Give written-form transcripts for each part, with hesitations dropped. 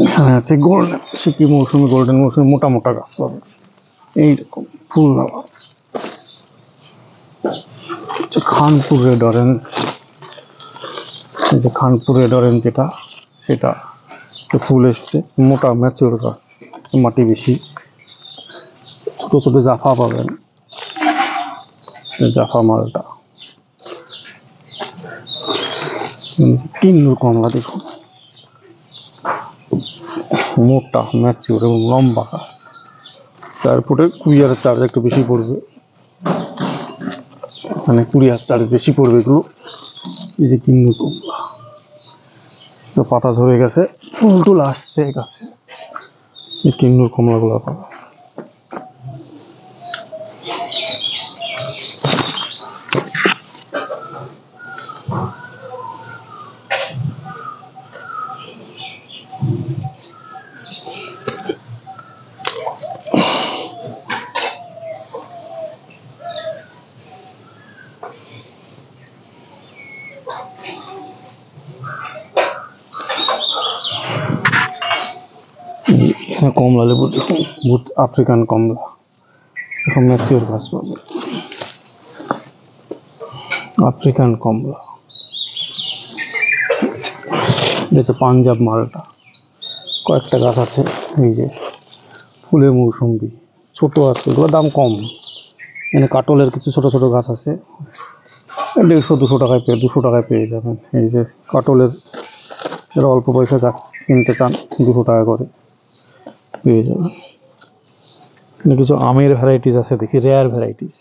এখানে আছে গোল্ডেন, সিকি মৌসুমি, গোল্ডেন মৌসুমি, মোটা মোটা গাছ পাবে এইরকম ফুল নেওয়া। খানপুর রেড অরেঞ্জ, এই যে খানপুর রেড অরেঞ্জ যেটা, সেটা ফুল এসছে, মোটা ম্যাচিওর গাছ, মাটি বেশি। ছোট ছোট জাফা পাবেন, জাফা মালটা। কিন্নুর কমলা দেখুন, মোটা ম্যাচিওর এবং লম্বা গাছ। 4 ফুটে কুরিয়ারের চার্জ একটু বেশি পড়বে, মানে কুরিয়ার চার্জ বেশি পড়বে এগুলো। এই যে কিন্নুর কমলা, তো পাতা ঝরে গেছে, ফুল টুল আসছে গাছে। এই কিন্নুর কমলাগুলো পাবে। কমলা লেবু দেখুন, বহুত আফ্রিকান কমলা, এখন ম্যাচিওর গাছ পাবে। আফ্রিকান কমলা, এটা পাঞ্জাব মালটা, কয়েকটা গাছ আছে। এই যে ফুলের মৌসুম্বি, ছোট আছে, এগুলোর দাম কম। এখানে কাটলের কিছু ছোট ছোট গাছ আছে, 150-200 টাকায় 200 টাকায় পেয়ে যাবেন। এই যে কাটলের, যারা অল্প পয়সা গাছ কিনতে চান 200 টাকা করে পেয়ে যাবেন। কিছু আমের ভ্যারাইটিস আছে, দেখি রেয়ার ভ্যারাইটিস।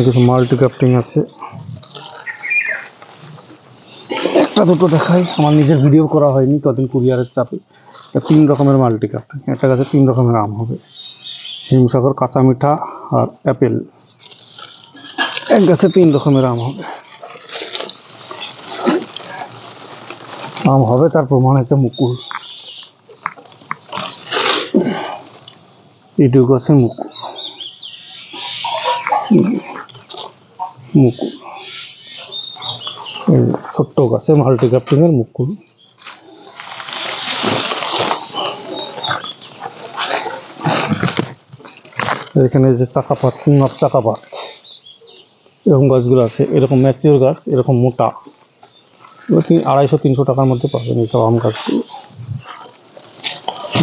কিছু মাল্টি ক্রাফটিং আছে, একটা দুটো দেখাই, আমার নিজের ভিডিও করা হয়নি কদিন কুরিয়ারের চাপে। 3 রকমের মাল্টি ক্রাফটিং, একটা গাছে 3 রকমের আম হবে, হিমসাগর, কাঁচা মিঠা আর অ্যাপেল। এক গাছে 3 রকমের আম হবে। আম হবে তার প্রমাণ হচ্ছে মুকুল, এইটুকু আছে মুকুল। মুকুল ছোট্ট গাছে মাল্টি ক্রাফটিং এর মুকুল। এখানে যে চাকাপাত, পুঙ্গাপ চাকাপাত, এরকম গাছগুলো আছে। এরকম ম্যাচিওর গাছ, এরকম মোটা, 250-300 টাকার মধ্যে পাবেন এইসব আম গাছগুলো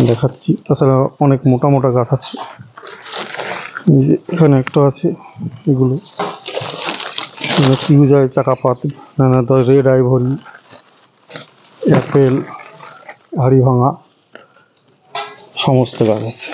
দেখাচ্ছি। তাছাড়া অনেক মোটা মোটা গাছ আছে, এখানে একটা আছে। এগুলো কিউজায় চাকাপাত, রেড আইভরি, অ্যাপেল, হাড়ি ভাঙা, সমস্ত গাছ আছে।